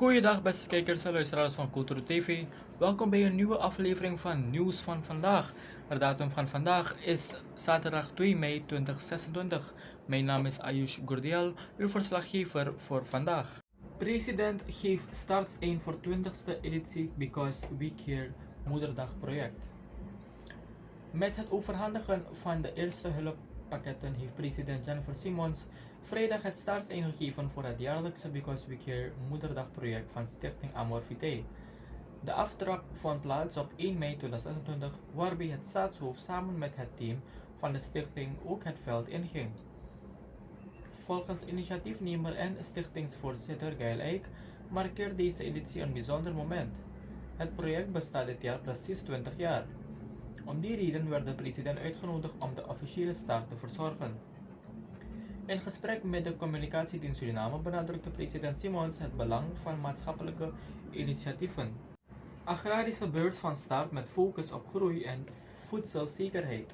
Goeiedag beste kijkers en luisteraars van Cultura TV. Welkom bij een nieuwe aflevering van Nieuws van Vandaag. De datum van vandaag is zaterdag 2 mei 2026. Mijn naam is Ayush Gurdial, uw verslaggever voor vandaag. President geeft startsein voor 20e editie Because We Care Moederdagproject. Met het overhandigen van de eerste hulppakketten heeft president Jennifer Simons vrijdag het startsein gegeven voor het jaarlijkse Because We Care Moederdagproject van Stichting Amor Vitae. De aftrap vond plaats op 1 mei 2026, waarbij het staatshoofd samen met het team van de stichting ook het veld inging. Volgens initiatiefnemer en stichtingsvoorzitter Gail Eik markeert deze editie een bijzonder moment. Het project bestaat dit jaar precies 20 jaar. Om die reden werd de president uitgenodigd om de officiële start te verzorgen. In gesprek met de communicatiedienst Suriname benadrukte president Simons het belang van maatschappelijke initiatieven. Agrarische beurs van start met focus op groei en voedselzekerheid.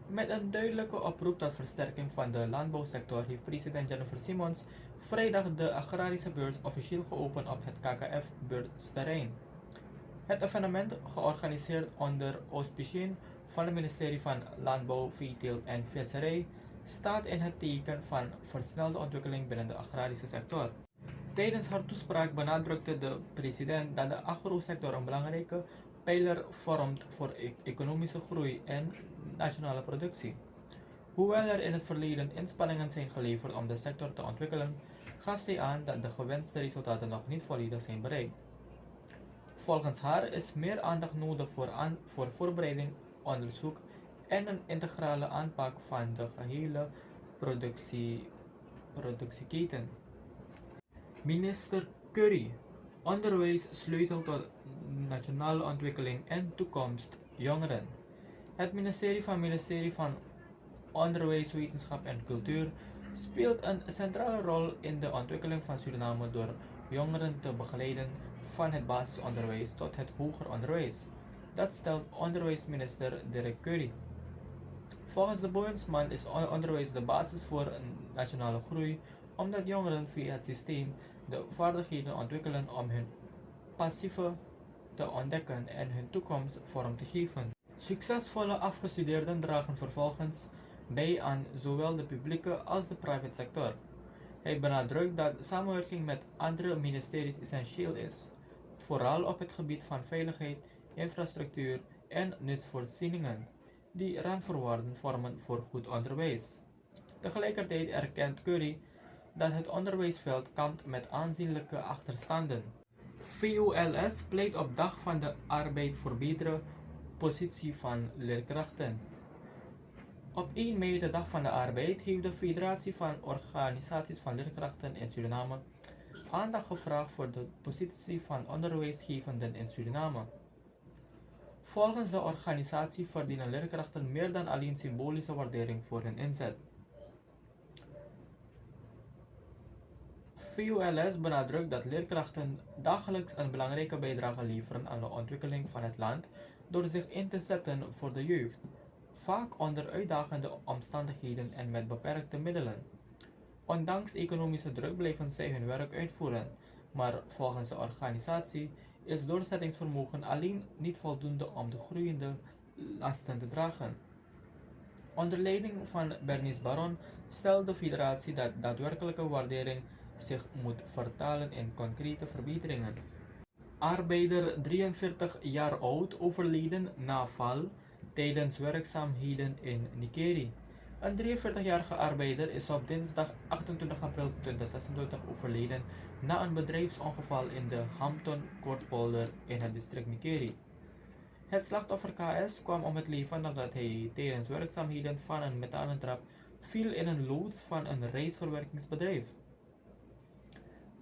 Met een duidelijke oproep tot versterking van de landbouwsector heeft president Jennifer Simons vrijdag de agrarische beurs officieel geopend op het KKF-beursterrein. Het evenement, georganiseerd onder auspiciën van het ministerie van Landbouw, Veeteelt en Visserij, staat in het teken van versnelde ontwikkeling binnen de agrarische sector. Tijdens haar toespraak benadrukte de president dat de agrosector een belangrijke pijler vormt voor economische groei en nationale productie. Hoewel er in het verleden inspanningen zijn geleverd om de sector te ontwikkelen, gaf zij aan dat de gewenste resultaten nog niet volledig zijn bereikt. Volgens haar is meer aandacht nodig voor voorbereiding, onderzoek en een integrale aanpak van de gehele productieketen. Minister Curry. Onderwijs sleutel tot nationale ontwikkeling en toekomst jongeren. Het ministerie van Onderwijs, Wetenschap en Cultuur speelt een centrale rol in de ontwikkeling van Suriname door jongeren te begeleiden van het basisonderwijs tot het hoger onderwijs. Dat stelt onderwijsminister Derek Curry. Volgens de Bowensman is onderwijs de basis voor nationale groei, omdat jongeren via het systeem de vaardigheden ontwikkelen om hun passieven te ontdekken en hun toekomst vorm te geven. Succesvolle afgestudeerden dragen vervolgens bij aan zowel de publieke als de private sector. Hij benadrukt dat samenwerking met andere ministeries essentieel is, vooral op het gebied van veiligheid, infrastructuur en nutsvoorzieningen, die randvoorwaarden vormen voor goed onderwijs. Tegelijkertijd erkent Curry dat het onderwijsveld kampt met aanzienlijke achterstanden. VOLS pleit op Dag van de Arbeid voor betere positie van leerkrachten. Op 1 mei, de Dag van de Arbeid, heeft de Federatie van Organisaties van Leerkrachten in Suriname aandacht gevraagd voor de positie van onderwijsgevenden in Suriname. Volgens de organisatie verdienen leerkrachten meer dan alleen symbolische waardering voor hun inzet. VOLS benadrukt dat leerkrachten dagelijks een belangrijke bijdrage leveren aan de ontwikkeling van het land door zich in te zetten voor de jeugd, vaak onder uitdagende omstandigheden en met beperkte middelen. Ondanks economische druk blijven zij hun werk uitvoeren, maar volgens de organisatie is doorzettingsvermogen alleen niet voldoende om de groeiende lasten te dragen. Onder leiding van Bernice Baron stelt de federatie dat daadwerkelijke waardering zich moet vertalen in concrete verbeteringen. Arbeider 43 jaar oud overleden na val tijdens werkzaamheden in Nikeri. Een 43-jarige arbeider is op dinsdag 28 april 2026 overleden na een bedrijfsongeval in de Hampton Courtpolder in het district Nikeri. Het slachtoffer KS kwam om het leven nadat hij tijdens werkzaamheden van een metalen trap viel in een loods van een rijstverwerkingsbedrijf.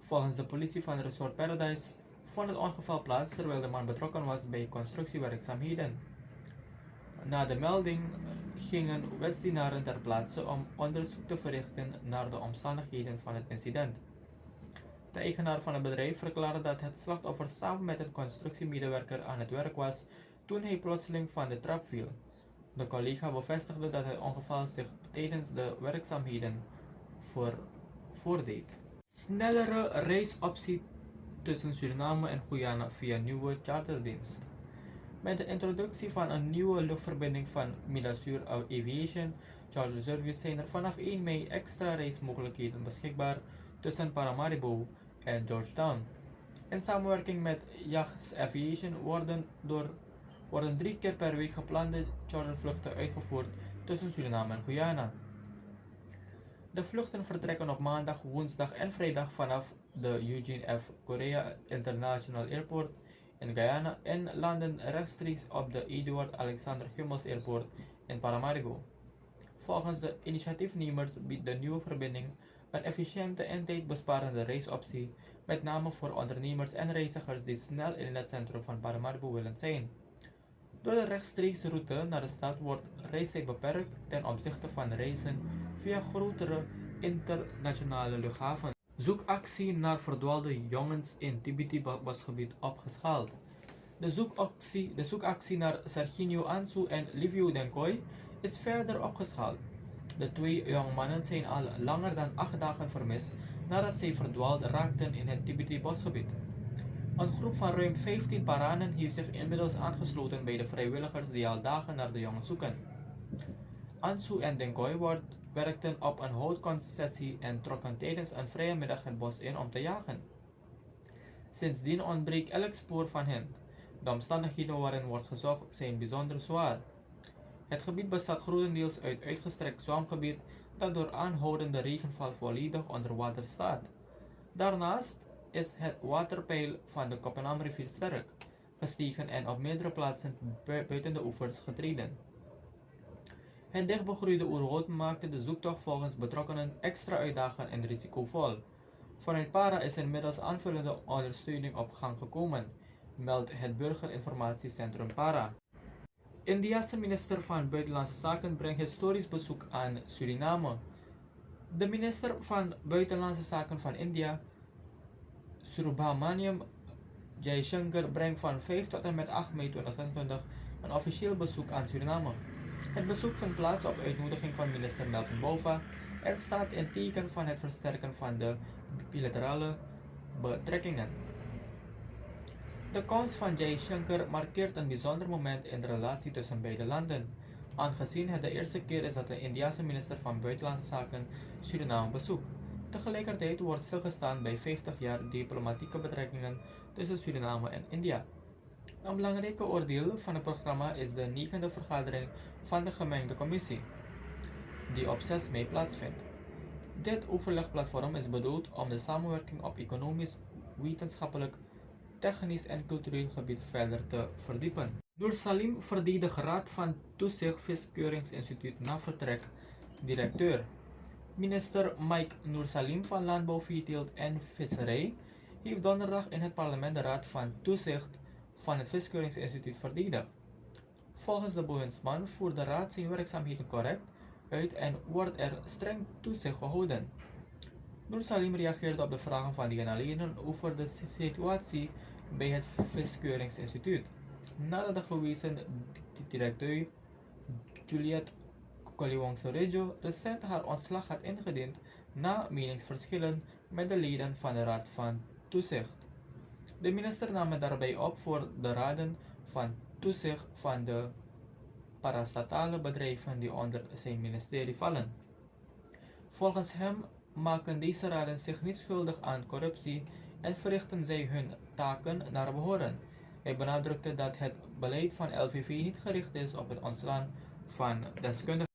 Volgens de politie van Resort Paradise vond het ongeval plaats terwijl de man betrokken was bij constructiewerkzaamheden. Na de melding gingen wetsdienaren ter plaatse om onderzoek te verrichten naar de omstandigheden van het incident. De eigenaar van het bedrijf verklaarde dat het slachtoffer samen met een constructiemedewerker aan het werk was toen hij plotseling van de trap viel. De collega bevestigde dat het ongeval zich tijdens de werkzaamheden voordeed. Snellere reisoptie tussen Suriname en Guyana via nieuwe charterdienst. Met de introductie van een nieuwe luchtverbinding van Midasur Aviation Charter Service zijn er vanaf 1 mei extra reismogelijkheden beschikbaar tussen Paramaribo en Georgetown. In samenwerking met Yachts Aviation worden 3 keer per week geplande chartervluchten uitgevoerd tussen Suriname en Guyana. De vluchten vertrekken op maandag, woensdag en vrijdag vanaf de Eugene F. Correa International Airport in Guyana en landen rechtstreeks op de Eduard Alexander Gummels Airport in Paramaribo. Volgens de initiatiefnemers biedt de nieuwe verbinding een efficiënte en tijdbesparende reisoptie, met name voor ondernemers en reizigers die snel in het centrum van Paramaribo willen zijn. Door de rechtstreekse route naar de stad wordt reistijd beperkt ten opzichte van reizen via grotere internationale luchthavens. Zoekactie naar verdwaalde jongens in Tibiti-bosgebied opgeschaald. De zoekactie naar Serginho Ansu en Livio Denkoy is verder opgeschaald. De 2 jongmannen zijn al langer dan 8 dagen vermist nadat zij verdwaald raakten in het Tibiti-bosgebied. Een groep van ruim 15 Paranen heeft zich inmiddels aangesloten bij de vrijwilligers die al dagen naar de jongen zoeken. Ansu en Denkoy werkten op een houtconcessie en trokken tijdens een vrije middag het bos in om te jagen. Sindsdien ontbreekt elk spoor van hen. De omstandigheden waarin wordt gezocht zijn bijzonder zwaar. Het gebied bestaat grotendeels uit uitgestrekt zwaamgebied dat door aanhoudende regenval volledig onder water staat. Daarnaast is het waterpeil van de Kopenhamrivier sterk gestegen en op meerdere plaatsen buiten de oevers getreden. Het dichtbegroeide oerwoud maakte de zoektocht volgens betrokkenen extra uitdagend en risicovol. Vanuit Para is inmiddels aanvullende ondersteuning op gang gekomen, meldt het Burgerinformatiecentrum Para. Indiase minister van Buitenlandse Zaken brengt historisch bezoek aan Suriname. De minister van Buitenlandse Zaken van India, Subramaniam Jaishankar, brengt van 5 tot en met 8 mei 2026 een officieel bezoek aan Suriname. Het bezoek vindt plaats op uitnodiging van minister Melvin Bouva en staat in teken van het versterken van de bilaterale betrekkingen. De komst van Jaishankar markeert een bijzonder moment in de relatie tussen beide landen, aangezien het de eerste keer is dat de Indiase minister van Buitenlandse Zaken Suriname bezoekt. Tegelijkertijd wordt stilgestaan bij 50 jaar diplomatieke betrekkingen tussen Suriname en India. Een belangrijke oordeel van het programma is de 9e vergadering van de gemengde commissie, die op 6 mei plaatsvindt. Dit overlegplatform is bedoeld om de samenwerking op economisch, wetenschappelijk, technisch en cultureel gebied verder te verdiepen. Noor Salim verdedigt Raad van Toezicht Viskeuringsinstituut na vertrek directeur. Minister Mike Noor Salim van Landbouw, Veeteelt en Visserij heeft donderdag in het parlement de Raad van Toezicht van het Viskeuringsinstituut verdedigd. Volgens de bewindsman voert de raad zijn werkzaamheden correct uit en wordt er streng toezicht gehouden. Noor Salim reageerde op de vragen van dianaleden over de situatie bij het Viskeuringsinstituut, nadat de gewezen directeur Juliette Koliwong-Sorejo recent haar ontslag had ingediend na meningsverschillen met de leden van de Raad van Toezicht. De minister nam het daarbij op voor de raden van toezicht van de parastatale bedrijven die onder zijn ministerie vallen. Volgens hem maken deze raden zich niet schuldig aan corruptie en verrichten zij hun taken naar behoren. Hij benadrukte dat het beleid van LVV niet gericht is op het ontslaan van deskundigen.